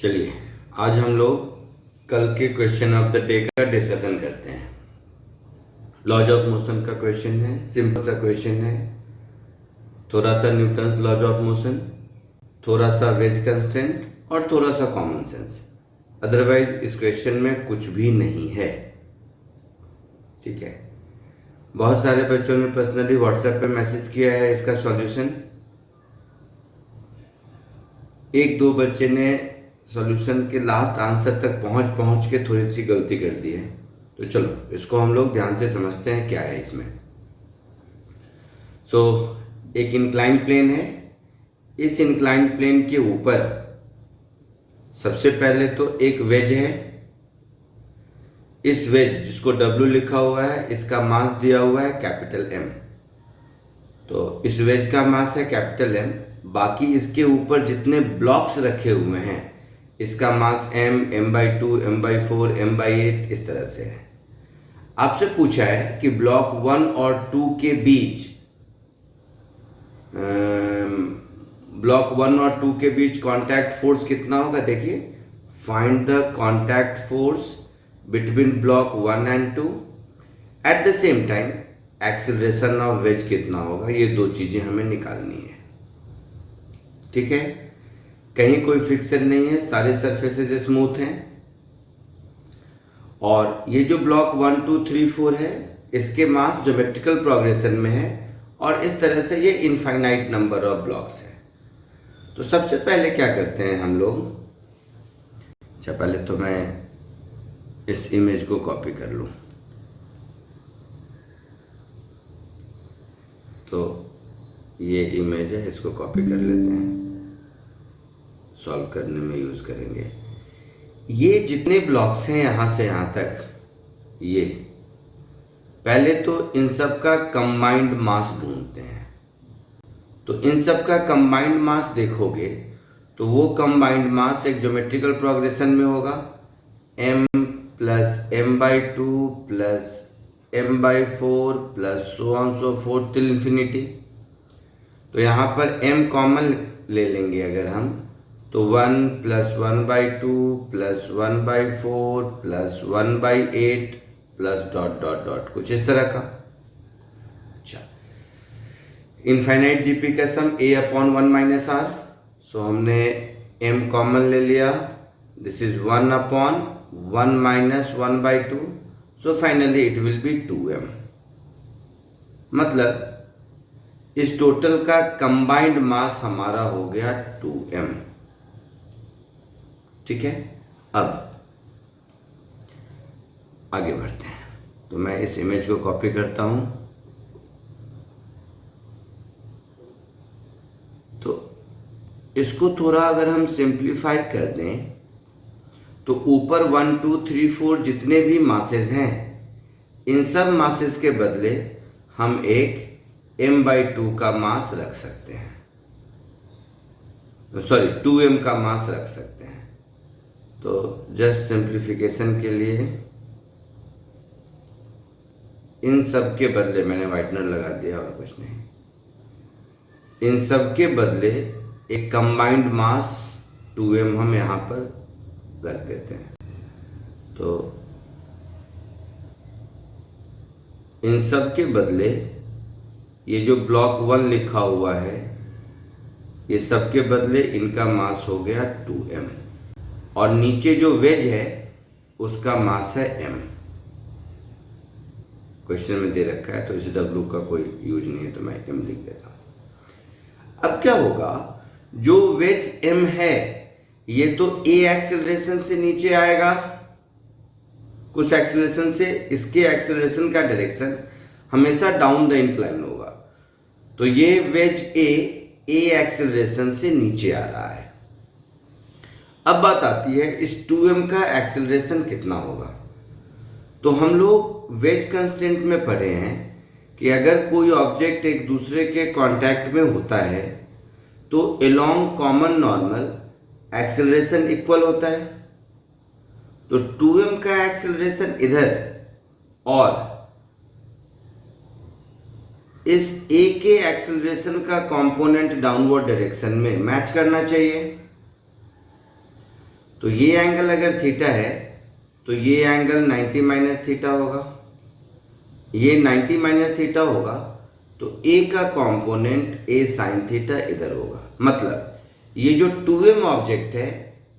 चलिए आज हम लोग कल के क्वेश्चन ऑफ द डे का डिस्कशन करते हैं। लॉज ऑफ मोशन का क्वेश्चन है, सिंपल सा क्वेश्चन है, थोड़ा सा न्यूटन्स लॉज ऑफ मोशन, थोड़ा सा वेज कंस्टेंट और थोड़ा सा कॉमन सेंस। अदरवाइज इस क्वेश्चन में कुछ भी नहीं है। ठीक है, बहुत सारे बच्चों ने पर्सनली व्हाट्सएप पे मैसेज किया है इसका सॉल्यूशन। एक दो बच्चे ने सॉल्यूशन के लास्ट आंसर तक पहुंच के थोड़ी सी गलती कर दी है। तो चलो इसको हम लोग ध्यान से समझते हैं क्या है इसमें। एक इंक्लाइन प्लेन है। इस इंक्लाइन प्लेन के ऊपर सबसे पहले तो एक वेज है। इस वेज जिसको W लिखा हुआ है, इसका मास दिया हुआ है कैपिटल M। तो इस वेज का मास है कैपिटल M। बाकी इसके ऊपर जितने ब्लॉक्स रखे हुए हैं इसका मास M, M/2, M/4, M/8 इस तरह से है। आपसे पूछा है कि ब्लॉक 1 और 2 के बीच कांटेक्ट फोर्स कितना होगा। देखिए, find the contact force between block 1 and 2 at the same time acceleration of ways कितना होगा। ये दो चीजें हमें निकालनी है। ठीक है, कहीं कोई फिक्सर नहीं है, सारे सरफेसेस स्मूथ हैं। और ये जो ब्लॉक 1, 2, 3, 4 है, इसके मास ज्योमेट्रिकल प्रोग्रेशन में है और इस तरह से ये इनफाइनाइट नंबर ऑफ ब्लॉक्स है। तो सबसे पहले क्या करते हैं हम लोग। अच्छा, पहले तो मैं इस इमेज को कॉपी कर लूं। तो ये इमेज है, इसको कॉपी कर लेते हैं, सॉल्व करने में यूज करेंगे। ये जितने ब्लॉक्स हैं यहां से यहां तक, ये पहले तो इन सब का कंबाइंड मास ढूंढते हैं। तो इन सब का कंबाइंड मास देखोगे तो वो कंबाइंड मास एक ज्योमेट्रिकल प्रोग्रेशन में होगा, M plus M/2 plus M/4 plus so on so fourth till infinity. तो यहाँ पर M कॉमन ले लेंगे अगर हम, तो 1 plus 1/2 plus 1/4 plus 1/8 plus dot dot dot कुछ इस तरह का। अच्छा, इनफाइनाइट जीपी का सम A/1 - R। सो हमने M कॉमन ले लिया, this is 1/1 minus 1/2। So finally it will be 2M। मतलब इस टोटल का कंबाइंड मास हमारा हो गया 2M। ठीक है, अब आगे बढ़ते हैं। तो मैं इस इमेज को कॉपी करता हूं। तो इसको थोड़ा अगर हम सिंप्लीफाई कर दें तो ऊपर 1, 2, 3, 4 जितने भी मासेस हैं, इन सब मासेस के बदले हम एक M/2 का मास रख सकते हैं, सॉरी 2M का मास रख सकते हैं। तो जस्ट सिंप्लीफिकेशन के लिए इन सब के बदले मैंने वाइटनर लगा दिया और कुछ नहीं। इन सब के बदले एक कंबाइंड मास 2M हम यहाँ पर रख देते हैं। तो इन सब के बदले ये जो ब्लॉक 1 लिखा हुआ है, ये सब के बदले इनका मास हो गया 2M और नीचे जो वेज है उसका मास है M। क्वेश्चन में दे रखा है तो इस W का कोई यूज नहीं है तो मैं M लिख देता हूं। अब क्या होगा, जो वेज M है ये तो A एक्सेलरेशन से नीचे आएगा, कुछ एक्सेलरेशन से। इसके एक्सेलरेशन का डायरेक्शन हमेशा डाउन द इंक्लाइन होगा। तो ये वेज A एक्सेलरेशन से नीचे आ रहा है। अब बात आती है इस 2M का एक्सेलरेशन कितना होगा। तो हम लोग वेज कंस्टेंट में पढ़े हैं कि अगर कोई ऑब्जेक्ट एक दूसरे के कांटेक्ट में होता है तो along common normal acceleration equal होता है। तो 2M का एक्सेलरेशन इधर और इस A के एक्सेलरेशन का कंपोनेंट डाउनवर्ड डायरेक्शन में मैच करना चाहिए। तो ये एंगल अगर थीटा है तो ये एंगल 90 माइनस थीटा होगा, ये 90 माइनस थीटा होगा, तो ए का कंपोनेंट ए साइन थीटा इधर होगा। मतलब ये जो 2m ऑब्जेक्ट है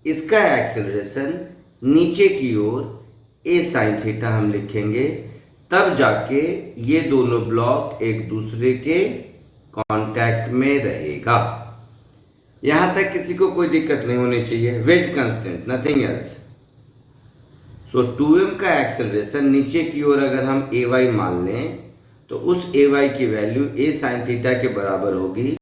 इसका एक्सेलरेशन नीचे की ओर ए साइन थीटा हम लिखेंगे, तब जाके ये दोनों ब्लॉक एक दूसरे के कांटेक्ट में रहेगा। यहां तक किसी को कोई दिक्कत नहीं होनी चाहिए। Wedge constant, nothing else. So 2m का एक्सेलरेशन नीचे की ओर अगर हम ए वाई मान लें तो उस ए वाई की वैल्यू ए साइन थीटा के बराबर होगी,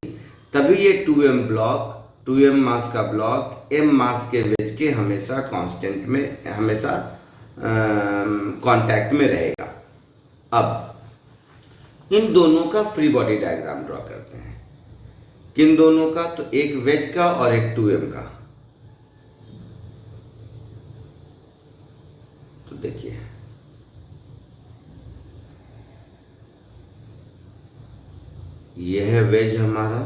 तभी ये 2m ब्लॉक, 2m मास का ब्लॉक m मास के वेज के हमेशा कांस्टेंट में, हमेशा कांटेक्ट में रहेगा। अब इन दोनों का फ्री बॉडी डायग्राम ड्रॉ करते हैं। किन दोनों का? तो एक वेज का और एक 2m का। तो देखिए यह है वेज हमारा,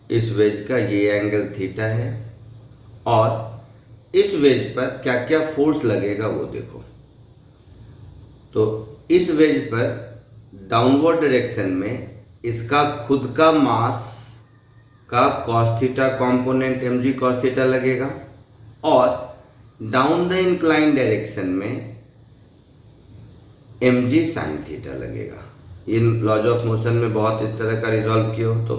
इस वेज का ये एंगल थीटा है, और इस वेज पर क्या क्या फोर्स लगेगा वो देखो। तो इस वेज पर डाउनवर्ड डायरेक्शन में इसका खुद का मास का cos theta component mg cos theta लगेगा, और डाउन द इंक्लाइन डायरेक्शन में mg साइन थीटा लगेगा। इन लॉज ऑफ मोशन में बहुत इस तरह का रिजॉल्व किया हो तो,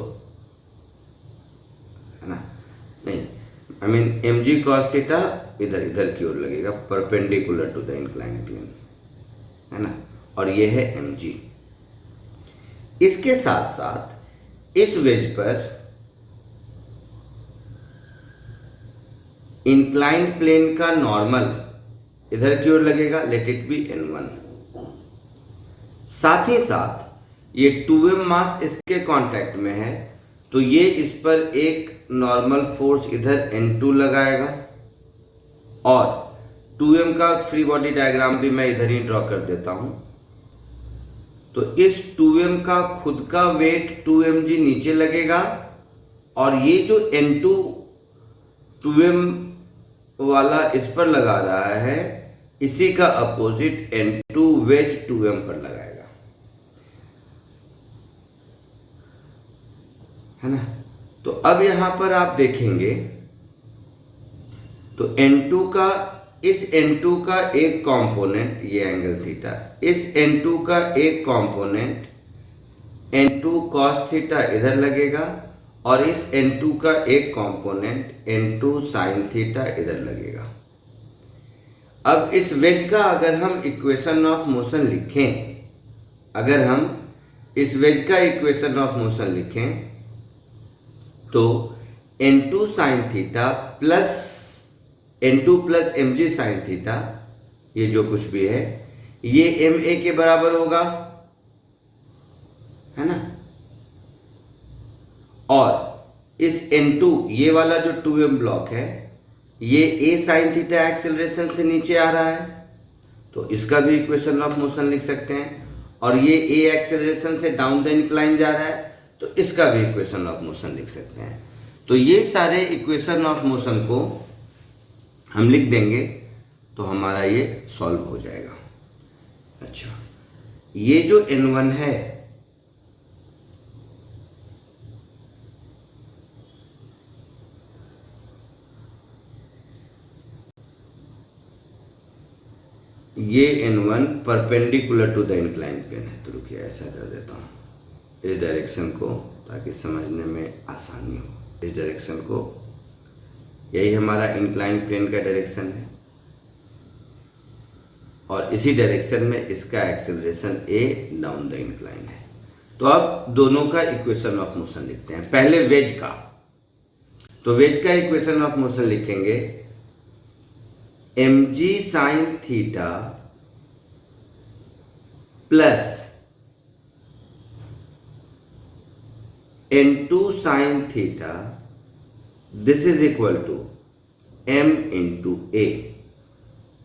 है ना? नहीं, I mean mg cos theta इधर इधर की ओर लगेगा, perpendicular to the incline plane, है ना? और ये है mg। इसके साथ साथ इस वेज पर इंक्लाइन प्लेन का नॉर्मल इधर की ओर लगेगा, लेट इट बी n1। साथ ही साथ ये 2m मास इसके कांटेक्ट में है, तो ये इस पर एक नॉर्मल फोर्स इधर n2 लगाएगा, और 2m का फ्री बॉडी डायग्राम भी मैं इधर ही ड्रॉ कर देता हूं। तो इस 2m का खुद का वेट 2mg नीचे लगेगा, और ये जो n2 2m वाला इस पर लगा रहा है, इसी का अपोजिट n2 वेज 2m पर लगाएगा, है ना? तो अब यहां पर आप देखेंगे तो n2 का, इस n2 का एक कंपोनेंट ये एंगल थीटा, इस n2 का एक कंपोनेंट n2 cos थीटा इधर लगेगा, और इस n2 का एक कंपोनेंट n2 sin थीटा इधर लगेगा। अब इस वेज का अगर हम इक्वेशन ऑफ मोशन लिखें, अगर हम इस वेज का इक्वेशन ऑफ मोशन लिखें तो n2 sin theta plus n2 plus mg sin theta, ये जो कुछ भी है, ये ma के बराबर होगा, है ना? और इस n2, ये वाला जो 2m ब्लॉक है, ये a sin थीटा एक्सेलरेशन से नीचे आ रहा है, तो इसका भी इक्वेशन ऑफ मोशन लिख सकते हैं। और ये a एक्सेलरेशन से डाउन द इंक्लाइन जा रहा है, तो इसका भी इक्वेशन ऑफ मोशन लिख सकते हैं। तो ये सारे इक्वेशन ऑफ मोशन को हम लिख देंगे तो हमारा ये सॉल्व हो जाएगा। अच्छा, ये जो n1 है, ये n1 perpendicular to the incline plane है। तो रुकिए ऐसा कर देता हूँ इस डायरेक्शन को, ताकि समझने में आसानी हो। इस डायरेक्शन को, यही हमारा इंक्लाइन प्लेन का डायरेक्शन है, और इसी डायरेक्शन में इसका acceleration a down the incline है। तो अब दोनों का इक्वेशन ऑफ मोशन लिखते हैं। पहले वेज का, तो वेज का इक्वेशन ऑफ मोशन लिखेंगे mg sin theta plus n2 sin theta, this is equal to m into a।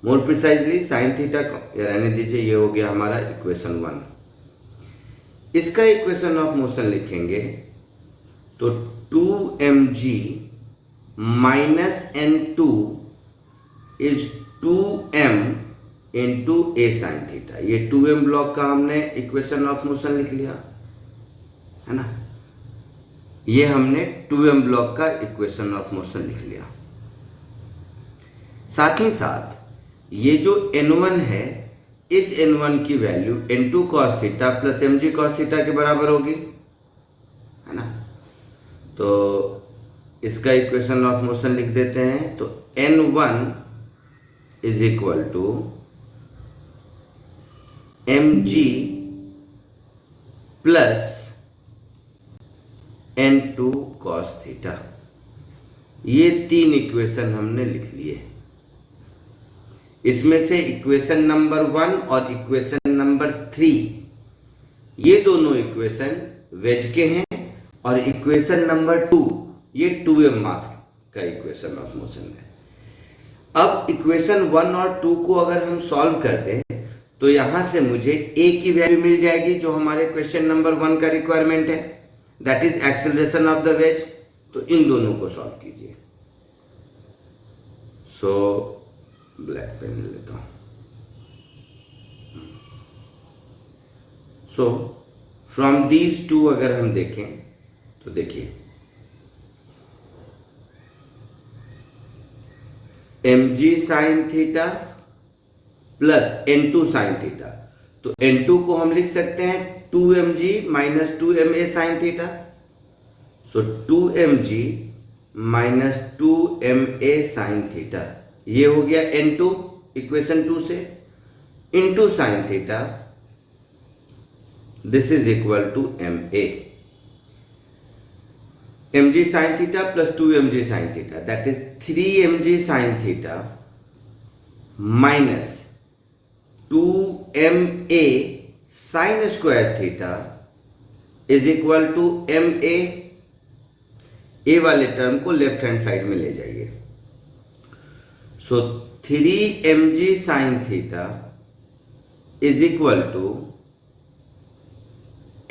More precisely sine theta रहने दीजिए, ये हो गया हमारा इक्वेशन 1। इसका इक्वेशन ऑफ मोशन लिखेंगे तो 2mg minus n2 is 2m into A sign theta. ये 2m ब्लॉक का हमने इक्वेशन ऑफ मोशन लिख लिया, है ना। ये हमने 2m ब्लॉक का इक्वेशन ऑफ मोशन लिख लिया। साथ ही साथ ये जो n1 है, इस n1 की value n2 cos theta plus mg cos theta के बराबर होगी, है ना। तो इसका इक्वेशन ऑफ मोशन लिख देते हैं। तो n1 is equal to mg plus n2 cos theta. ये 3 इक्वेशन हमने लिख लिए। इसमें से इक्वेशन नंबर 1 और इक्वेशन नंबर 3, ये दोनों इक्वेशन वेज के हैं, और इक्वेशन नंबर 2 ये 2m मास का इक्वेशन ऑफ मोशन है। अब इक्वेशन 1 और 2 को अगर हम सॉल्व कर दें तो यहां से मुझे a की वैल्यू मिल जाएगी जो हमारे क्वेश्चन नंबर 1 का रिक्वायरमेंट है, that is acceleration of the veg. तो इन दोनों को सॉल्व कीजिए। सो ब्लैक पेन ले लेता हूं। सो फ्रॉम दीज टू अगर हम देखें तो देखिए mg sine theta plus n2 sine theta. तो n2 को हम लिख सकते हैं 2mg minus 2ma sine theta. So 2mg minus 2ma sine theta, ये हो गया n2 इक्वेशन 2 से, into sine theta, this is equal to ma। mg sine theta plus 2mg sine theta, that is 3mg sine theta minus 2ma sine square theta is equal to ma। A वाले term को left hand side में ले जाइए। So 3mg sine theta is equal to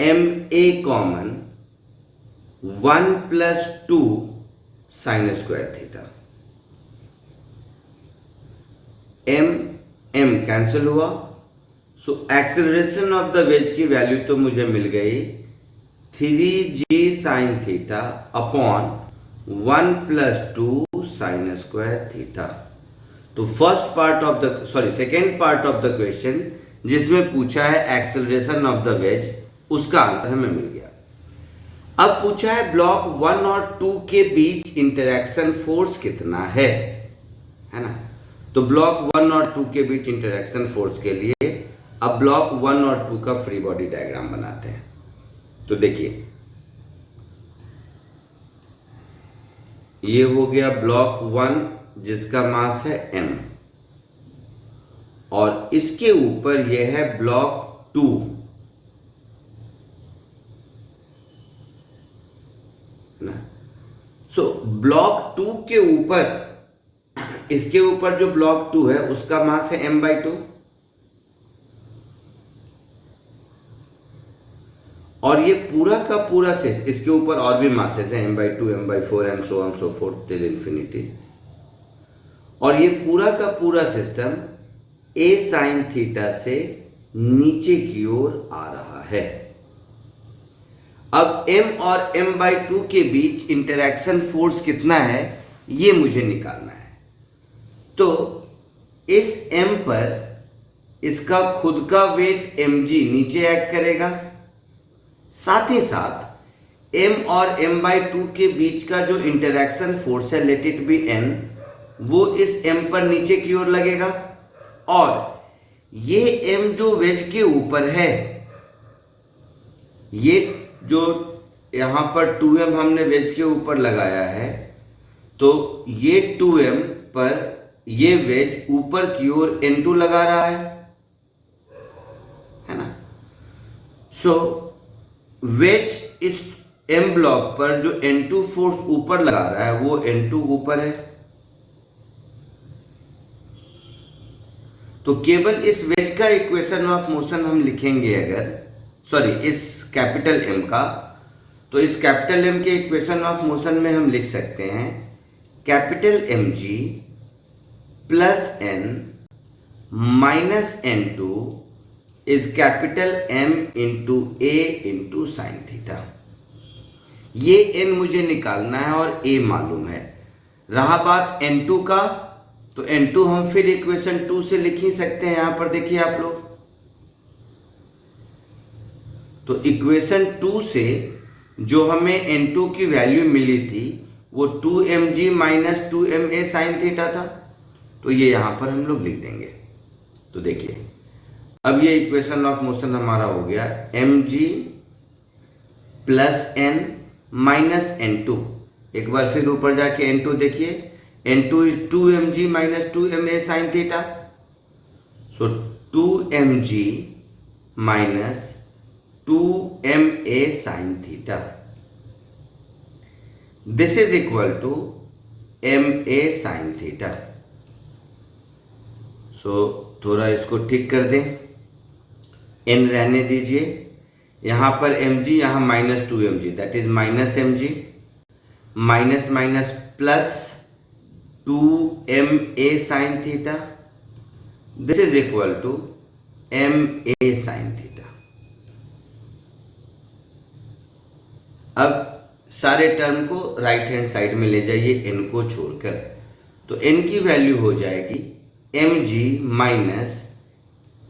ma common 1 plus 2 sine square theta. m cancel हुआ। So acceleration of the wedge की value तो मुझे मिल गई 3g sine theta upon 1 plus 2 sine square theta. तो first part of the second part of the question जिसमें पूछा है एक्सेलरेशन ऑफ द वेज, उसका आंसर हमें मिल गया। अब पूछा है ब्लॉक 1 और 2 के बीच इंटरेक्शन फोर्स कितना है ना। तो ब्लॉक 1 और 2 के बीच इंटरेक्शन फोर्स के लिए अब ब्लॉक 1 और 2 का फ्री बॉडी डायग्राम बनाते हैं। तो देखिए ये हो गया ब्लॉक 1 जिसका मास है m, और इसके ऊपर यह है ब्लॉक 2, सो ब्लॉक 2 के ऊपर, इसके ऊपर जो ब्लॉक 2 है उसका मास है m/2, और ये पूरा का पूरा सिस्टम, इसके ऊपर और भी मासेस हैं m/2 m/4 and so on so fourth till infinity, और ये पूरा का पूरा सिस्टम a साइन थीटा से नीचे की ओर आ रहा है। अब m और m/2 के बीच इंटरेक्शन फोर्स कितना है ये मुझे निकालना है। तो इस m पर इसका खुद का वेट mg नीचे एक्ट करेगा, साथ ही साथ m और m/2 के बीच का जो इंटरेक्शन फोर्स है लेट इट बी n, वो इस m पर नीचे की ओर लगेगा, और ये m जो वेज के ऊपर है, ये जो यहां पर 2m हमने वेज के ऊपर लगाया है, तो ये 2m पर ये वेज ऊपर की ओर n2 लगा रहा है ना। सो वेज इस m ब्लॉक पर जो n2 फोर्स ऊपर लगा रहा है वो n2 ऊपर है। तो केवल इस वेज का इक्वेशन ऑफ मोशन हम लिखेंगे इस कैपिटल M का, तो इस कैपिटल M के इक्वेशन ऑफ मोशन में हम लिख सकते हैं capital mg plus n minus n2 is capital M into A into sine theta. ये n मुझे निकालना है और A मालूम है। रहा बात n2 का, तो n2 हम फिर इक्वेशन 2 से लिख ही सकते हैं। यहां पर देखिए आप लोग, तो इक्वेशन 2 से जो हमें n2 की वैल्यू मिली थी वो 2mg minus 2ma sine theta था, तो ये यहां पर हम लोग लिख देंगे। तो देखिए अब ये इक्वेशन ऑफ मोशन हमारा हो गया mg plus n minus n2। एक बार फिर ऊपर जाके n2 देखिए, n2 is 2mg minus 2ma sine theta, so 2mg minus 2ma sine theta, this is equal to ma sine theta. So थोड़ा इसको ठीक कर दें, n रहने दीजिए, यहां पर mg, यहां minus 2mg, that is minus mg, minus minus plus 2ma sine theta, this is equal to ma sine theta. अब सारे टर्म को राइट हैंड साइड में ले जाइए n को छोड़कर, तो n की वैल्यू हो जाएगी mg minus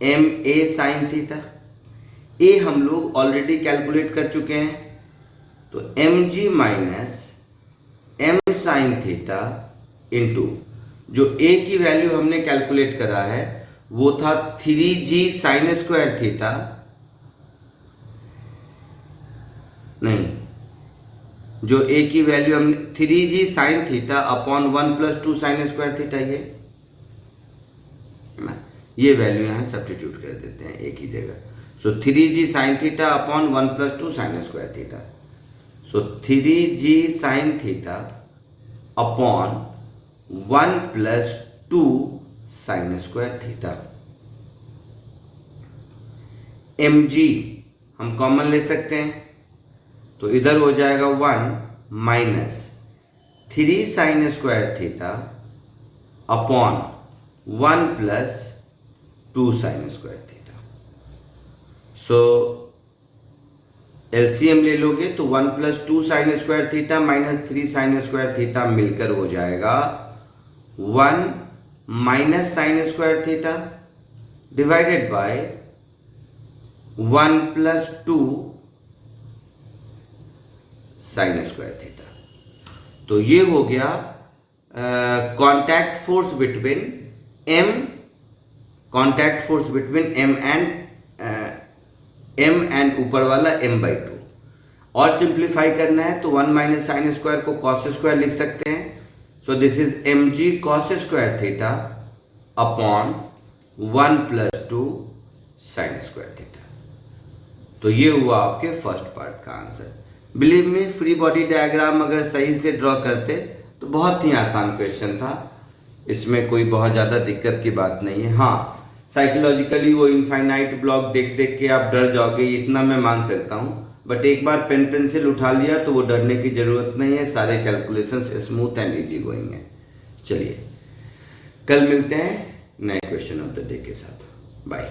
ma sine theta. a हम लोग ऑलरेडी कैलकुलेट कर चुके हैं, तो mg minus m sine theta into जो a की वैल्यू हमने कैलकुलेट करा है वो था 3g साइन स्क्वायर थीटा, नहीं, जो a की वैल्यू हमने 3g sine theta upon 1 plus 2 sine square theta, ये वैल्यू यहां सब्स्टिट्यूट कर देते हैं एक ही जगह। So 3g sine theta upon 1 plus 2 sine square theta, so 3g sine theta upon 1 plus 2 sine square theta. mg हम कॉमन ले सकते हैं, तो इधर हो जाएगा 1 minus 3 sine square theta upon 1 plus 2 sine square theta. So LCM ले लोगे तो 1 plus 2 sine square theta minus 3 sine square theta मिलकर हो जाएगा 1 minus sign square theta divided by 1 plus 2 sine square theta. तो ये हो गया contact force between m, contact force between m and ऊपर वाला m/2। और सिंप्लीफाई करना है तो 1 माइनस साइन स्क्वायर को कॉस स्क्वायर लिख सकते हैं, so this is mg cos square theta upon 1 plus 2 sine square theta. तो ये हुआ आपके फर्स्ट पार्ट का answer. Believe me, free body diagram अगर सही से ड्रॉ करते तो बहुत ही आसान क्वेश्चन था, इसमें कोई बहुत ज़्यादा दिक्कत की बात नहीं है। हाँ, साइकोलॉजिकली वो इनफाइनाइट ब्लॉक देख देख के आप डर जाओगे, इतना मैं मान सकता हूँ, बट एक बार पेन पेंसिल उठा लिया तो वो डरने की ज़रूरत नहीं है, सारे calculations smooth and easy going है। चलिए कल मिलते हैं नए क्वेश्चन ऑफ द डे के साथ, बाय।